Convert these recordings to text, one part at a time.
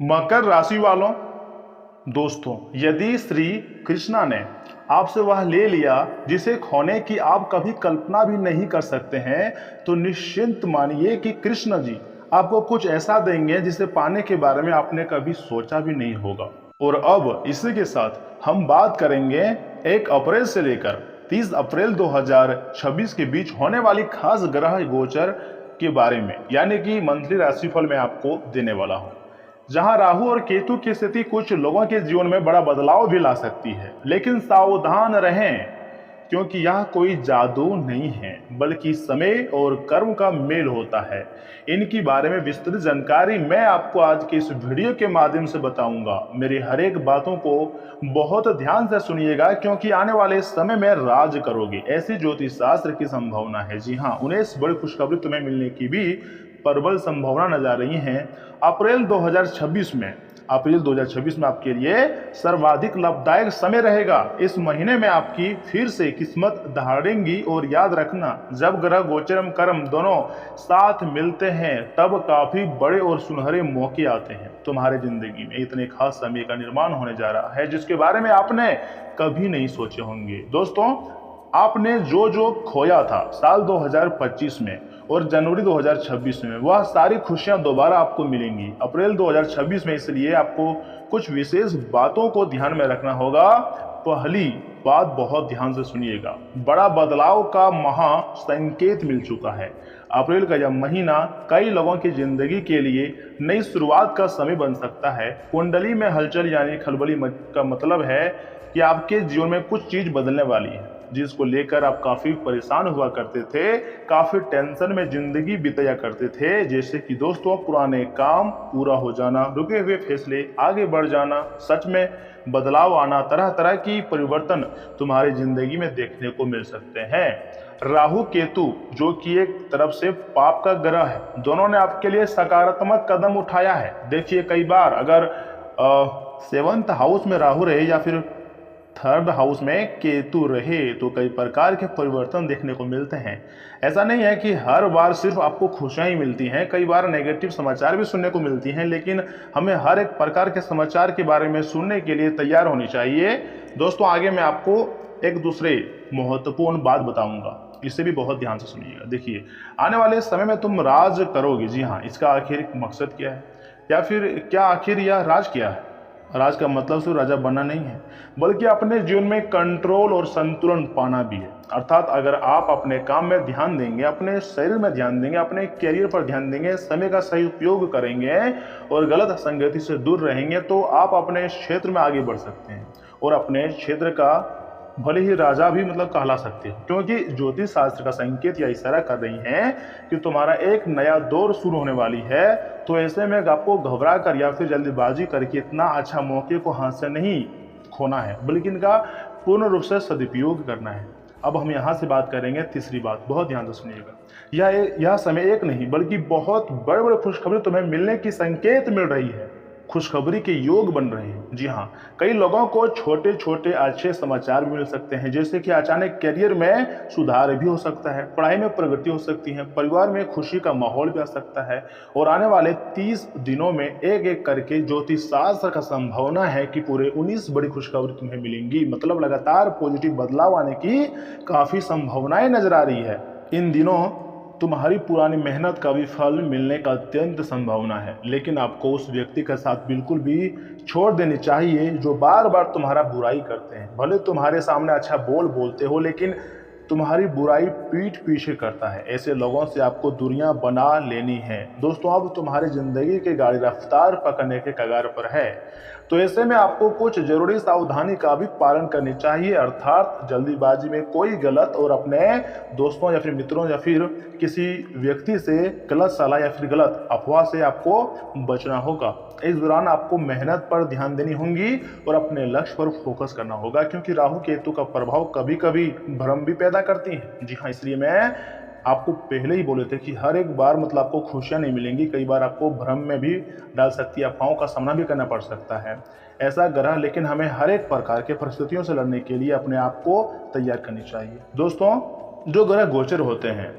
मकर राशि वालों, दोस्तों, यदि श्री कृष्णा ने आपसे वह ले लिया जिसे खोने की आप कभी कल्पना भी नहीं कर सकते हैं, तो निश्चिंत मानिए कि कृष्ण जी आपको कुछ ऐसा देंगे जिसे पाने के बारे में आपने कभी सोचा भी नहीं होगा। और अब इसी के साथ हम बात करेंगे 1 अप्रैल से लेकर 30 अप्रैल 2026 के बीच होने वाली खास ग्रह गोचर के बारे में, यानी कि मंथली राशिफल मैं आपको देने वाला हूं, जहां राहु और केतु की स्थिति कुछ लोगों के जीवन में बड़ा बदलाव भी ला सकती है। लेकिन सावधान रहें, क्योंकि यह कोई जादू नहीं है, बल्कि समय और कर्म का मेल होता है। इनकी बारे में विस्तृत जानकारी मैं आपको आज के इस वीडियो के माध्यम से बताऊंगा। मेरी हर एक बातों को बहुत ध्यान से सुनिएगा, क्योंकि आने वाले समय में राज करोगे ऐसी ज्योतिष शास्त्र की संभावना है। जी हाँ, 19 बड़ी खुशखबरी तुम्हें मिलने की भी प्रबल संभावना नजर आ रही हैं। अप्रैल 2026 में आपके लिए सर्वाधिक लाभदायक समय रहेगा। इस महीने में आपकी फिर से किस्मत दहाड़ेंगी। और याद रखना, जब ग्रह गोचर एवं कर्म दोनों साथ मिलते हैं तब काफी बड़े और सुनहरे मौके आते हैं। तुम्हारे जिंदगी में इतने खास समय का निर्माण होने जा रहा है जिसके बारे में आपने कभी नहीं सोचे होंगे। दोस्तों, आपने जो जो खोया था साल 2025 में और जनवरी 2026 में, वह सारी खुशियां दोबारा आपको मिलेंगी अप्रैल 2026 में। इसलिए आपको कुछ विशेष बातों को ध्यान में रखना होगा। पहली बात बहुत ध्यान से सुनिएगा, बड़ा बदलाव का महा संकेत मिल चुका है। अप्रैल का यह महीना कई लोगों की जिंदगी के लिए नई शुरुआत का समय बन सकता है। कुंडली में हलचल यानी खलबली का मतलब है कि आपके जीवन में कुछ चीज बदलने वाली है, जिसको लेकर आप काफी परेशान हुआ करते थे, काफी टेंशन में जिंदगी बिताया करते थे। जैसे कि दोस्तों, पुराने काम पूरा हो जाना, रुके हुए फैसले आगे बढ़ जाना, सच में बदलाव आना, तरह तरह की परिवर्तन तुम्हारी जिंदगी में देखने को मिल सकते हैं। राहु केतु, जो कि एक तरफ से पाप का ग्रह है, दोनों ने आपके लिए सकारात्मक कदम उठाया है। देखिए, कई बार अगर 7th हाउस में राहु रहे या फिर 3rd हाउस में केतु रहे तो कई प्रकार के परिवर्तन देखने को मिलते हैं। ऐसा नहीं है कि हर बार सिर्फ आपको खुशियां ही मिलती हैं, कई बार नेगेटिव समाचार भी सुनने को मिलती हैं, लेकिन हमें हर एक प्रकार के समाचार के बारे में सुनने के लिए तैयार होनी चाहिए। दोस्तों, आगे मैं आपको एक दूसरे महत्वपूर्ण बात बताऊंगा, इसे भी बहुत ध्यान से सुनिएगा। देखिए, आने वाले समय में तुम राज करोगे। जी हाँ, इसका आखिर मकसद क्या है, या फिर क्या आखिर यह राज क्या है? राज का मतलब सिर्फ राजा बनना नहीं है, बल्कि अपने जीवन में कंट्रोल और संतुलन पाना भी है। अर्थात अगर आप अपने काम में ध्यान देंगे, अपने शरीर में ध्यान देंगे, अपने करियर पर ध्यान देंगे, समय का सही उपयोग करेंगे और गलत संगति से दूर रहेंगे, तो आप अपने क्षेत्र में आगे बढ़ सकते हैं और अपने क्षेत्र का भले ही राजा भी कहला सकते हैं, क्योंकि ज्योतिष शास्त्र का संकेत या इशारा कर रही हैं कि तुम्हारा एक नया दौर शुरू होने वाली है। तो ऐसे में आपको घबरा कर या फिर जल्दबाजी करके इतना अच्छा मौके को हाथ से नहीं खोना है, बल्कि इनका पूर्ण रूप से सदुपयोग करना है। अब हम यहाँ से बात करेंगे तीसरी बात, बहुत ध्यान से सुनिएगा। यह समय एक नहीं बल्कि बहुत बड़े बड़े खुशखबरी तुम्हें मिलने की संकेत मिल रही है, खुशखबरी के योग बन रहे हैं। जी हाँ, कई लोगों को छोटे छोटे अच्छे समाचार भी मिल सकते हैं, जैसे कि अचानक करियर में सुधार भी हो सकता है, पढ़ाई में प्रगति हो सकती है, परिवार में खुशी का माहौल भी आ सकता है। और आने वाले 30 दिनों में एक एक करके ज्योतिष शास्त्र का संभावना है कि पूरे 19 बड़ी खुशखबरी तुम्हें मिलेंगी। मतलब लगातार पॉजिटिव बदलाव आने की काफी संभावनाएं नजर आ रही है। इन दिनों तुम्हारी पुरानी मेहनत का भी फल मिलने का अत्यंत संभावना है, लेकिन आपको उस व्यक्ति का साथ बिल्कुल भी छोड़ देनी चाहिए जो बार बार तुम्हारा बुराई करते हैं। भले तुम्हारे सामने अच्छा बोलते हो, लेकिन तुम्हारी बुराई पीठ पीछे करता है। ऐसे लोगों से आपको दूरियां बना लेनी है। दोस्तों, अब तुम्हारी जिंदगी की गाड़ी रफ्तार पकड़ने के कगार पर है, तो ऐसे में आपको कुछ जरूरी सावधानी का भी पालन करनी चाहिए। अर्थात जल्दीबाजी में कोई गलत और अपने दोस्तों या फिर मित्रों या फिर किसी व्यक्ति से गलत सलाह या फिर गलत अफवाह से आपको बचना होगा। इस दौरान आपको मेहनत पर ध्यान देनी होगी और अपने लक्ष्य पर फोकस करना होगा, क्योंकि राहु केतु का प्रभाव कभी कभी भ्रम भी पैदा करती है। जी हाँ, इसलिए मैं आपको पहले ही बोले थे कि हर एक बार आपको खुशियां नहीं मिलेंगी, कई बार आपको भ्रम में भी डाल सकती है, अफवाहों का सामना भी करना पड़ सकता है ऐसा ग्रह। लेकिन हमें हर एक प्रकार के परिस्थितियों से लड़ने के लिए अपने आप को तैयार करनी चाहिए। दोस्तों, जो ग्रह गोचर होते हैं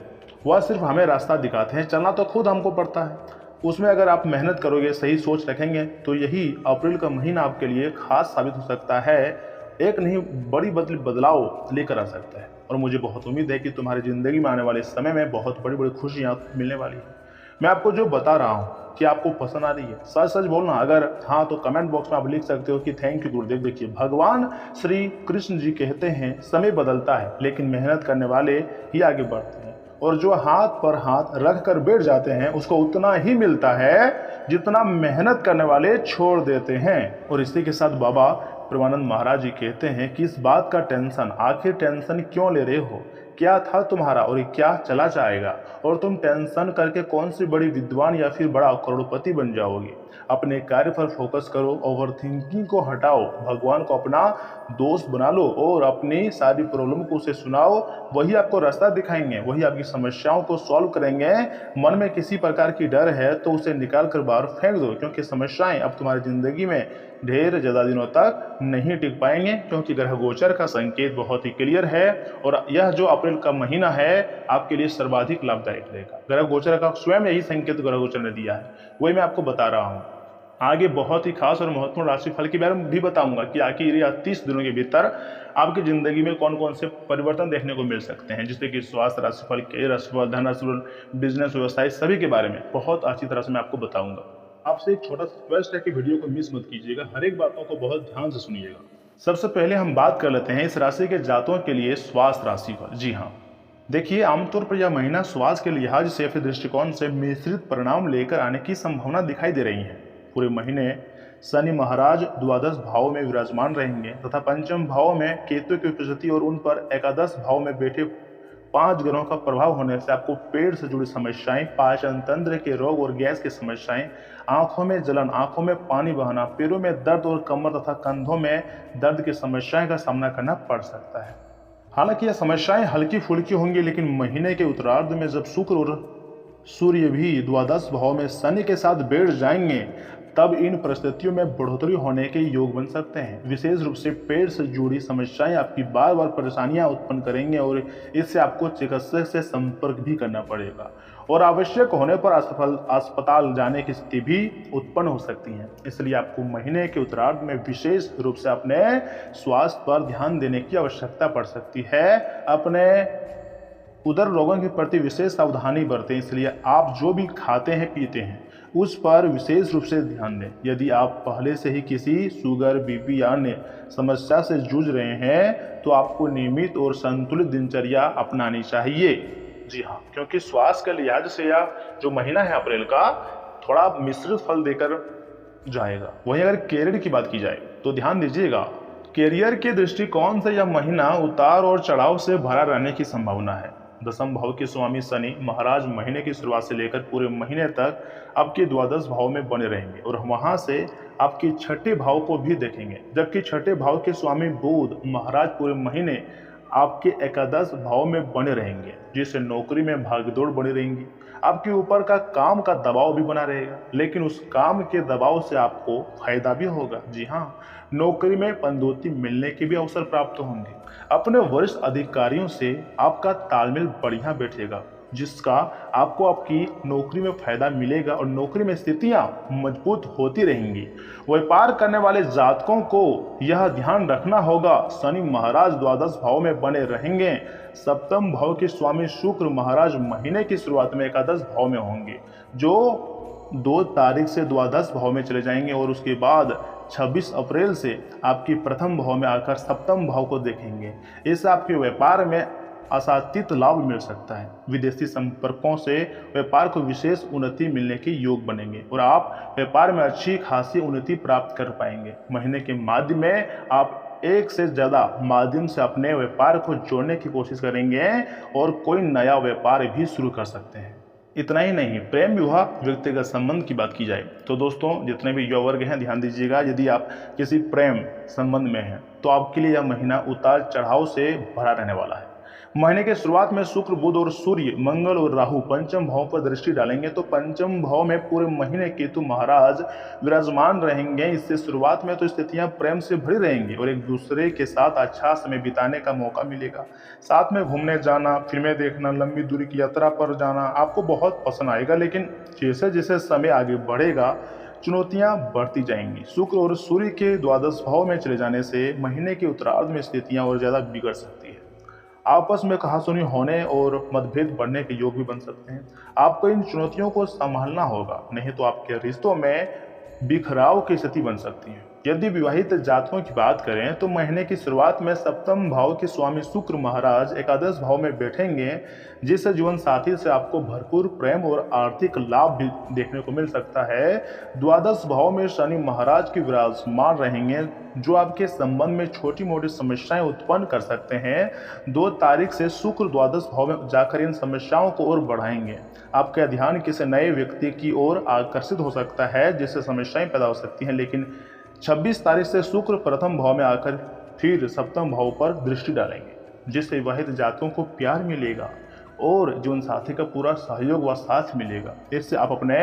वह सिर्फ हमें रास्ता दिखाते हैं, चलना तो खुद हमको पड़ता है। उसमें अगर आप मेहनत करोगे, सही सोच रखेंगे, तो यही अप्रैल का महीना आपके लिए खास साबित हो सकता है, एक नहीं बड़ी बदलाव लेकर आ सकता है। और मुझे बहुत उम्मीद है कि तुम्हारी ज़िंदगी में आने वाले समय में बहुत बड़ी बड़ी खुशियाँ मिलने वाली है। मैं आपको जो बता रहा हूँ कि आपको पसंद आ रही है, सच सच बोलना। अगर हाँ तो कमेंट बॉक्स में आप लिख सकते हो कि थैंक यू गुरुदेव। देखिए, भगवान श्री कृष्ण जी कहते हैं समय बदलता है लेकिन मेहनत करने वाले ही आगे बढ़ते हैं, और जो हाथ पर हाथ रख कर बैठ जाते हैं उसको उतना ही मिलता है जितना मेहनत करने वाले छोड़ देते हैं। और इसी के साथ बाबा प्रेमानंद महाराज जी कहते हैं कि इस बात का टेंशन, आखिर टेंशन क्यों ले रहे हो, क्या था तुम्हारा और क्या चला जाएगा, और तुम टेंशन करके कौन सी बड़ी विद्वान या फिर बड़ा करोड़पति बन जाओगे। अपने कार्य पर फोकस करो, ओवर थिंकिंग को हटाओ, भगवान को अपना दोस्त बना लो और अपनी सारी प्रॉब्लम को उसे सुनाओ। वही आपको रास्ता दिखाएंगे, वही आपकी समस्याओं को सॉल्व करेंगे। मन में किसी प्रकार की डर है तो उसे निकाल कर बाहर फेंक दो, क्योंकि समस्याएं अब तुम्हारी जिंदगी में ढेर ज़्यादा दिनों तक नहीं टिक पाएंगे, क्योंकि ग्रह गोचर का संकेत बहुत ही क्लियर है। और यह जो अप्रैल का महीना है आपके लिए सर्वाधिक लाभदायक रहेगा। ग्रह गोचर का स्वयं यही संकेत ग्रह गोचर ने दिया है, वही मैं आपको बता रहा हूँ। आगे बहुत ही खास और महत्वपूर्ण राशिफल के बारे में भी बताऊंगा कि आखिर यह 30 दिनों के भीतर आपकी जिंदगी में कौन कौन से परिवर्तन देखने को मिल सकते हैं, जिससे कि स्वास्थ्य राशिफल, कैरियर राशिफल, धन राशिफल, बिजनेस, व्यवसाय, सभी के बारे में बहुत अच्छी तरह से मैं आपको बताऊंगा। आपसे एक छोटा रिक्वेस्ट है कि वीडियो को मिस मत कीजिएगा, हर एक बातों को बहुत ध्यान से सुनिएगा। सबसे पहले हम बात कर लेते हैं इस राशि के जातकों के लिए स्वास्थ्य राशिफल। जी हाँ, देखिए, आमतौर पर यह महीना स्वास्थ्य के लिहाज से फिर दृष्टिकोण से मिश्रित परिणाम लेकर आने की संभावना दिखाई दे रही है। पूरे महीने शनि महाराज द्वादश भाव में विराजमान रहेंगे तथा पंचम भाव में केतु की उपस्थिति और उन पर एकादश भाव में बैठे 5 ग्रहों का प्रभाव होने से आपको पेट से जुड़ी समस्याएं, पाचन तंत्र के रोग और गैस की समस्याएं, आंखों में जलन, आंखों में पानी बहाना, पैरों में दर्द और कमर तथा कंधों में दर्द की समस्याएं का सामना करना पड़ सकता है। हालांकि यह समस्याएं हल्की फुल्की होंगी, लेकिन महीने के उत्तरार्ध में जब शुक्र और सूर्य भी द्वादश भाव में शनि के साथ बैठ जाएंगे तब इन परिस्थितियों में बढ़ोतरी होने के योग बन सकते हैं। विशेष रूप से पेट से जुड़ी समस्याएं आपकी बार बार परेशानियां उत्पन्न करेंगे और इससे आपको चिकित्सक से संपर्क भी करना पड़ेगा, और आवश्यक होने पर अस्पताल जाने की स्थिति भी उत्पन्न हो सकती है। इसलिए आपको महीने के उत्तरार्ध में विशेष रूप से अपने स्वास्थ्य पर ध्यान देने की आवश्यकता पड़ सकती है। अपने उदर रोगों के प्रति विशेष सावधानी बरतें। इसलिए आप जो भी खाते हैं पीते हैं उस पर विशेष रूप से ध्यान दें। यदि आप पहले से ही किसी शुगर, बीपी या अन्य समस्या से जूझ रहे हैं तो आपको नियमित और संतुलित दिनचर्या अपनानी चाहिए। जी हाँ, क्योंकि स्वास्थ्य के लिहाज से यह जो महीना है अप्रैल का थोड़ा मिश्रित फल देकर जाएगा। वहीं अगर कैरियर की बात की जाए तो ध्यान दीजिएगा, कैरियर के दृष्टिकोण से यह महीना उतार और चढ़ाव से भरा रहने की संभावना है। दसम भाव के स्वामी शनि महाराज महीने की शुरुआत से लेकर पूरे महीने तक आपके द्वादश भाव में बने रहेंगे और वहां से आपके छठे भाव को भी देखेंगे, जबकि छठे भाव के स्वामी बुध महाराज पूरे महीने आपके एकादश भाव में बने रहेंगे, जिससे नौकरी में भागदौड़ बनी रहेंगी। आपके ऊपर का काम का दबाव भी बना रहेगा, लेकिन उस काम के दबाव से आपको फायदा भी होगा। जी हाँ, नौकरी में पदोन्नति मिलने के भी अवसर प्राप्त होंगे। अपने वरिष्ठ अधिकारियों से आपका तालमेल बढ़िया बैठेगा, जिसका आपको आपकी नौकरी में फायदा मिलेगा और नौकरी में स्थितियां मजबूत होती रहेंगी। व्यापार करने वाले जातकों को यह ध्यान रखना होगा, शनि महाराज द्वादश भाव में बने रहेंगे। सप्तम भाव के स्वामी शुक्र महाराज महीने की शुरुआत में एकादश भाव में होंगे, जो 2 तारीख से द्वादश भाव में चले जाएंगे और उसके बाद 26 अप्रैल से आपकी प्रथम भाव में आकर सप्तम भाव को देखेंगे। इससे आपके व्यापार में असातीत लाभ मिल सकता है। विदेशी संपर्कों से व्यापार को विशेष उन्नति मिलने के योग बनेंगे और आप व्यापार में अच्छी खासी उन्नति प्राप्त कर पाएंगे। महीने के माध्यम में आप एक से ज़्यादा माध्यम से अपने व्यापार को जोड़ने की कोशिश करेंगे और कोई नया व्यापार भी शुरू कर सकते हैं। इतना ही नहीं, प्रेम विवाह व्यक्तिगत संबंध की बात की जाए तो दोस्तों, जितने भी युवा वर्ग हैं ध्यान दीजिएगा, यदि आप किसी प्रेम संबंध में हैं तो आपके लिए यह महीना उतार चढ़ाव से भरा रहने वाला है। महीने के शुरुआत में शुक्र, बुध और सूर्य, मंगल और राहु पंचम भाव पर दृष्टि डालेंगे तो पंचम भाव में पूरे महीने केतु महाराज विराजमान रहेंगे। इससे शुरुआत में तो स्थितियां प्रेम से भरी रहेंगी और एक दूसरे के साथ अच्छा समय बिताने का मौका मिलेगा। साथ में घूमने जाना, फिल्में देखना, लंबी दूरी की यात्रा पर जाना आपको बहुत पसंद आएगा। लेकिन जैसे जैसे समय आगे बढ़ेगा चुनौतियां बढ़ती जाएंगी। शुक्र और सूर्य के द्वादश भाव में चले जाने से महीने के उत्तरार्ध में स्थितियां और ज्यादा बिगड़ सकती है। आपस में कहासुनी होने और मतभेद बढ़ने के योग भी बन सकते हैं। आपको इन चुनौतियों को संभालना होगा, नहीं तो आपके रिश्तों में बिखराव की स्थिति बन सकती है। यदि विवाहित जातकों की बात करें तो महीने की शुरुआत में सप्तम भाव के स्वामी शुक्र महाराज एकादश भाव में बैठेंगे, जिससे जीवन साथी से आपको भरपूर प्रेम और आर्थिक लाभ भी देखने को मिल सकता है। द्वादश भाव में शनि महाराज की विराजमान रहेंगे, जो आपके संबंध में छोटी मोटी समस्याएं उत्पन्न कर सकते हैं। 2 तारीख से शुक्र द्वादश भाव में जाकर इन समस्याओं को और बढ़ाएंगे। आपका ध्यान किसी नए व्यक्ति की ओर आकर्षित हो सकता है, जिससे समस्याएं पैदा हो सकती हैं। लेकिन 26 तारीख से शुक्र प्रथम भाव में आकर फिर सप्तम भाव पर दृष्टि डालेंगे, जिससे विवाहित जातकों को प्यार मिलेगा और जीवन साथी का पूरा सहयोग व साथ मिलेगा। इससे आप अपने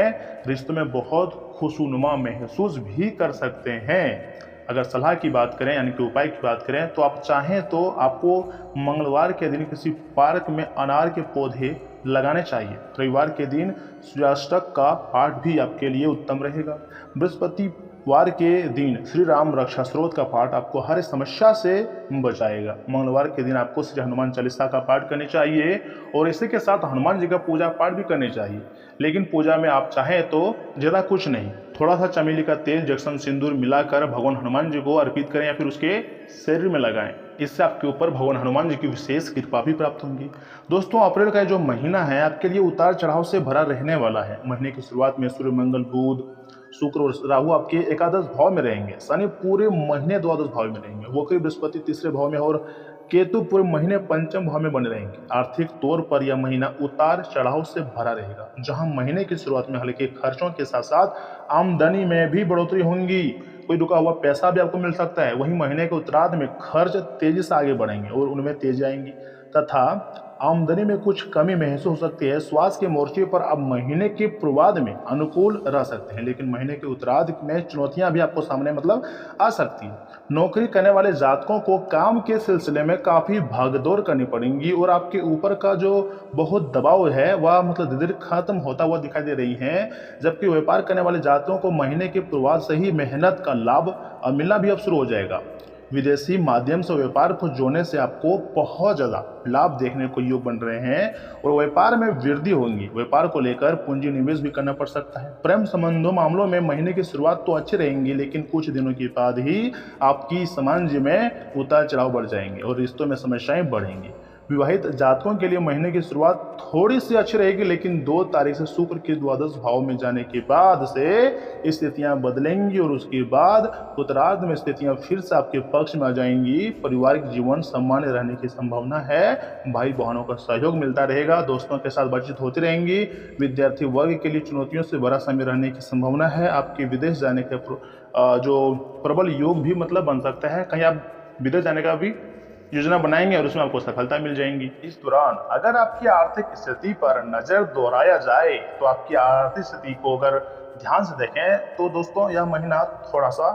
रिश्तों में बहुत खुशनुमा महसूस भी कर सकते हैं। अगर सलाह की बात करें यानी कि उपाय की बात करें तो आप चाहें तो आपको मंगलवार के दिन किसी पार्क में अनार के पौधे लगाने चाहिए। रविवार के दिन सूर्याष्टक का पाठ भी आपके लिए उत्तम रहेगा। बृहस्पतिवार के दिन श्री राम रक्षा स्त्रोत का पाठ आपको हर समस्या से बचाएगा। मंगलवार के दिन आपको श्री हनुमान चालीसा का पाठ करनी चाहिए और इसी के साथ हनुमान जी का पूजा पाठ भी करनी चाहिए। लेकिन पूजा में आप चाहें तो ज़्यादा कुछ नहीं, थोड़ा सा चमेली का तेल जक्सन सिंदूर मिलाकर भगवान हनुमान जी को अर्पित करें या फिर उसके शरीर में लगाएं। इससे आपके ऊपर भगवान हनुमान जी की विशेष कृपा भी प्राप्त होंगी। दोस्तों, अप्रैल का जो महीना है आपके लिए उतार चढ़ाव से भरा रहने वाला है। महीने की शुरुआत में सूर्य, मंगल, बुध, शुक्र और राहु आपके एकादश भाव में रहेंगे। शनि पूरे महीने द्वादश भाव में रहेंगे। वक्री बृहस्पति तीसरे भाव में और केतु पूरे महीने पंचम भाव में बने रहेंगे। आर्थिक तौर पर यह महीना उतार चढ़ाव से भरा रहेगा, जहां महीने की शुरुआत में हल्के खर्चों के साथ साथ आमदनी में भी बढ़ोतरी होंगी। कोई रुका हुआ पैसा भी आपको मिल सकता है। वहीं महीने के उत्तरार्ध में खर्च तेजी से आगे बढ़ेंगे और उनमें तेजी आएंगी तथा आमदनी में कुछ कमी महसूस हो सकती है। स्वास्थ्य के मोर्चे पर आप महीने के पूर्वार्ध में अनुकूल रह सकते हैं, लेकिन महीने के उत्तरार्ध में चुनौतियां भी आपको सामने आ सकती है। नौकरी करने वाले जातकों को काम के सिलसिले में काफ़ी भागदौड़ करनी पड़ेगी और आपके ऊपर का जो बहुत दबाव है वह धीरे धीरे खत्म होता हुआ दिखाई दे रही है। जबकि व्यापार करने वाले जातकों को महीने के पूर्वार्ध से ही मेहनत का लाभ मिलना भी अब शुरू हो जाएगा। विदेशी माध्यम से व्यापार को जोड़ने से आपको बहुत ज़्यादा लाभ देखने को योग बन रहे हैं और व्यापार में वृद्धि होगी। व्यापार को लेकर पूंजी निवेश भी करना पड़ सकता है। प्रेम संबंधों मामलों में महीने की शुरुआत तो अच्छी रहेंगी, लेकिन कुछ दिनों के बाद ही आपकी समाज में उतार चढ़ाव बढ़ जाएंगे और रिश्तों में समस्याएं बढ़ेंगी। विवाहित जातकों के लिए महीने की शुरुआत थोड़ी सी अच्छी रहेगी, लेकिन 2 तारीख से शुक्र के द्वादश भाव में जाने के बाद से स्थितियां बदलेंगी और उसके बाद उत्तरार्ध में स्थितियां फिर से आपके पक्ष में आ जाएंगी। पारिवारिक जीवन सामान्य रहने की संभावना है। भाई बहनों का सहयोग मिलता रहेगा। दोस्तों के साथ बातचीत होती रहेंगी। विद्यार्थी वर्ग के लिए चुनौतियों से बड़ा समय रहने की संभावना है। आपके विदेश जाने का जो प्रबल योग भी बन सकता है। कहीं आप विदेश जाने का भी योजना बनाएंगे और उसमें आपको सफलता मिल जाएंगी। इस दौरान अगर आपकी आर्थिक स्थिति पर नजर दोहराया जाए तो आपकी आर्थिक स्थिति को अगर ध्यान से देखें तो दोस्तों यह महीना थोड़ा सा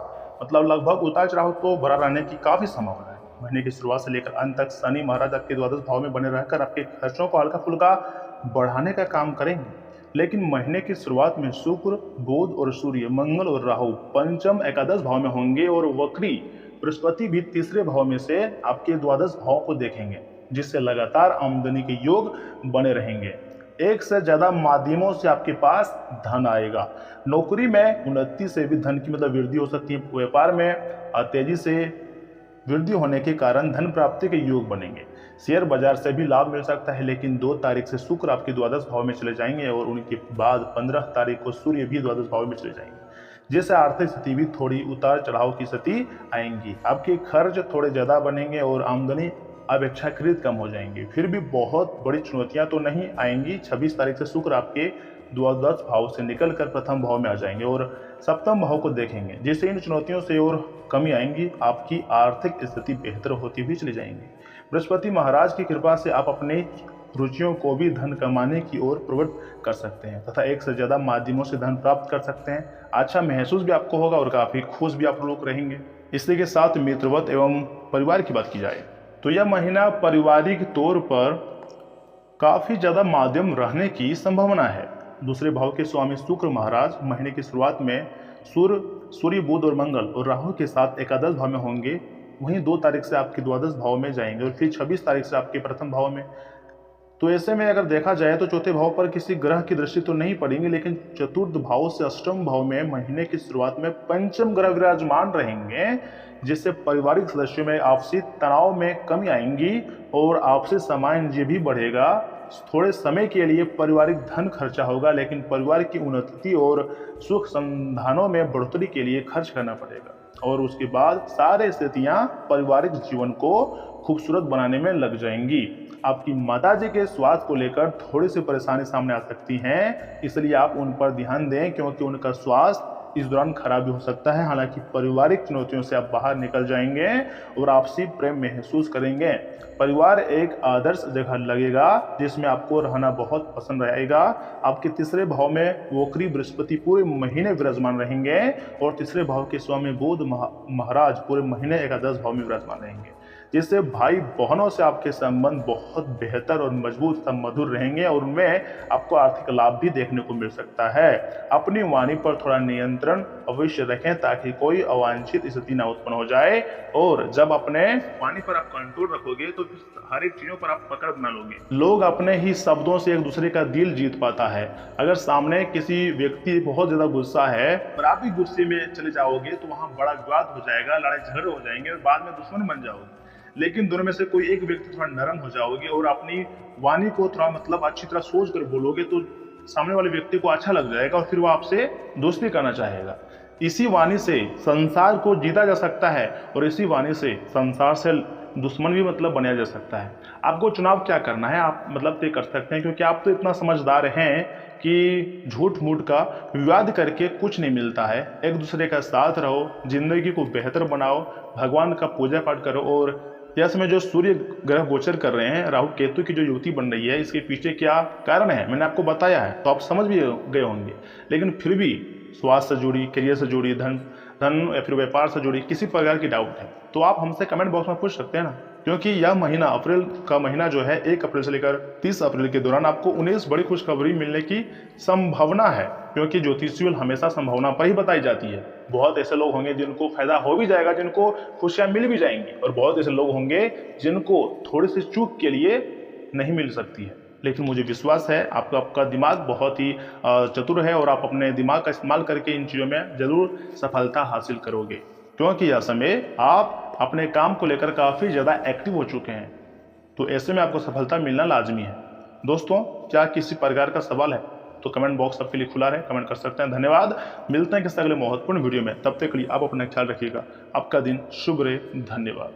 लगभग उतार चढ़ाव तो भरा रहने की काफी संभावना है। महीने की शुरुआत से लेकर अंत तक शनि महाराज आपके द्वादश भाव में बने रहकर आपके खर्चों को हल्का फुल्का बढ़ाने का काम करेंगे। लेकिन महीने की शुरुआत में शुक्र, बुध और सूर्य, मंगल और राहु पंचम एकादश भाव में होंगे और वक्री बृहस्पति भी तीसरे भाव में से आपके द्वादश भाव को देखेंगे, जिससे लगातार आमदनी के योग बने रहेंगे। एक से ज्यादा माध्यमों से आपके पास धन आएगा। नौकरी में उन्नति से भी धन की वृद्धि हो सकती है। व्यापार में तेजी से वृद्धि होने के कारण धन प्राप्ति के योग बनेंगे। शेयर बाजार से भी लाभ मिल सकता है। लेकिन 2 तारीख से शुक्र आपके द्वादश भाव में चले जाएंगे और उनके बाद 15 तारीख को सूर्य भी द्वादश भाव में चले जाएंगे, जिससे आर्थिक स्थिति भी थोड़ी उतार चढ़ाव की स्थिति आएंगी। आपके खर्च थोड़े ज्यादा बनेंगे और आमदनी अपेक्षाकृत कम हो जाएंगी। फिर भी बहुत बड़ी चुनौतियां तो नहीं आएंगी। 26 तारीख से शुक्र आपके द्वादश भाव से निकलकर प्रथम भाव में आ जाएंगे और सप्तम भाव को देखेंगे, जिससे इन चुनौतियों से और कमी आएंगी। आपकी आर्थिक स्थिति बेहतर होती हुई चली जाएंगी। बृहस्पति महाराज की कृपा से आप अपनी रुचियों को भी धन कमाने की ओर प्रवृत्त कर सकते हैं तथा एक से ज़्यादा माध्यमों से धन प्राप्त कर सकते हैं। अच्छा महसूस भी आपको होगा और काफ़ी खुश भी आप लोग रहेंगे। इसी के साथ मित्रवत एवं परिवार की बात की जाए तो यह महीना पारिवारिक तौर पर काफ़ी ज़्यादा माध्यम रहने की संभावना है। दूसरे भाव के स्वामी शुक्र महाराज महीने की शुरुआत में सूर्य बुध और मंगल और राहु के साथ एकादश भाव में होंगे। वहीं 2 तारीख से आपके द्वादश भाव में जाएंगे और फिर 26 तारीख से आपके प्रथम भाव में। तो ऐसे में अगर देखा जाए तो चौथे भाव पर किसी ग्रह की दृष्टि तो नहीं पड़ेगी, लेकिन चतुर्थ भाव से अष्टम भाव में महीने की शुरुआत में पंचम ग्रह विराजमान रहेंगे, जिससे पारिवारिक सदस्यों में आपसी तनाव में कमी आएंगी और आपसी सामंजस्य भी बढ़ेगा। थोड़े समय के लिए पारिवारिक धन खर्चा होगा, लेकिन परिवार की उन्नति और सुख संधानों में बढ़ोतरी के लिए खर्च करना पड़ेगा और उसके बाद सारे स्थितियां पारिवारिक जीवन को खूबसूरत बनाने में लग जाएंगी। आपकी माताजी के स्वास्थ्य को लेकर थोड़ी सी परेशानी सामने आ सकती हैं, इसलिए आप उन पर ध्यान दें क्योंकि उनका स्वास्थ्य इस दौरान खराब भी हो सकता है। हालांकि पारिवारिक चुनौतियों से आप बाहर निकल जाएंगे और आपसी प्रेम महसूस करेंगे। परिवार एक आदर्श जगह लगेगा जिसमें आपको रहना बहुत पसंद रहेगा। आपके तीसरे भाव में वक्री बृहस्पति पूरे महीने विराजमान रहेंगे और तीसरे भाव के स्वामी बुध महाराज पूरे महीने एकादश भाव में विराजमान रहेंगे, जिससे भाई बहनों से आपके संबंध बहुत बेहतर और मजबूत तथा मधुर रहेंगे और उनमें आपको आर्थिक लाभ भी देखने को मिल सकता है। अपनी वाणी पर थोड़ा नियंत्रण अवश्य रखें ताकि कोई अवांछित स्थिति न उत्पन्न हो जाए, और जब अपने वाणी पर आप कंट्रोल रखोगे तो हर एक चीजों पर आप पकड़ बना लोगे। लोग अपने ही शब्दों से एक दूसरे का दिल जीत पाता है। अगर सामने किसी व्यक्ति बहुत ज्यादा गुस्सा है और आप भी गुस्से में चले जाओगे तो वहां बड़ा विवाद हो जाएगा, लड़ाई झगड़े हो जाएंगे और बाद में दुश्मन बन जाओगे। लेकिन दोनों में से कोई एक व्यक्ति थोड़ा नरम हो जाओगे और अपनी वाणी को थोड़ा अच्छी तरह सोच कर बोलोगे तो सामने वाले व्यक्ति को अच्छा लग जाएगा और फिर वो आपसे दोस्ती करना चाहेगा। इसी वाणी से संसार को जीता जा सकता है और इसी वाणी से संसार से दुश्मन भी बनाया जा सकता है। आपको चुनाव क्या करना है आप तय कर सकते हैं, क्योंकि आप तो इतना समझदार हैं कि झूठ मूठ का विवाद करके कुछ नहीं मिलता है। एक दूसरे का साथ रहो, जिंदगी को बेहतर बनाओ, भगवान का पूजा पाठ करो। और यह समय जो सूर्य ग्रह गोचर कर रहे हैं, राहु केतु की जो युति बन रही है, इसके पीछे क्या कारण है मैंने आपको बताया है, तो आप समझ भी गए होंगे। लेकिन फिर भी स्वास्थ्य से जुड़ी, करियर से जुड़ी, धन या फिर व्यापार से जुड़ी किसी प्रकार की डाउट है तो आप हमसे कमेंट बॉक्स में पूछ सकते हैं ना, क्योंकि यह महीना अप्रैल का महीना जो है 1 अप्रैल से लेकर 30 अप्रैल के दौरान आपको 19 बड़ी खुशखबरी मिलने की संभावना है, क्योंकि ज्योतिषीय हमेशा संभावना पर ही बताई जाती है। बहुत ऐसे लोग होंगे जिनको फायदा हो भी जाएगा, जिनको खुशियां मिल भी जाएंगी, और बहुत ऐसे लोग होंगे जिनको थोड़ी सी चूक के लिए नहीं मिल सकती है। लेकिन मुझे विश्वास है आपका दिमाग बहुत ही चतुर है और आप अपने दिमाग का इस्तेमाल करके इन चीज़ों में जरूर सफलता हासिल करोगे, क्योंकि यह समय आप अपने काम को लेकर काफ़ी ज़्यादा एक्टिव हो चुके हैं। तो ऐसे में आपको सफलता मिलना लाजमी है। दोस्तों, क्या किसी प्रकार का सवाल है तो कमेंट बॉक्स आपके लिए खुला है, कमेंट कर सकते हैं। धन्यवाद। मिलते हैं किसी अगले महत्वपूर्ण वीडियो में, तब तक के लिए आप अपना ख्याल रखिएगा। आपका दिन शुभ रहे। धन्यवाद।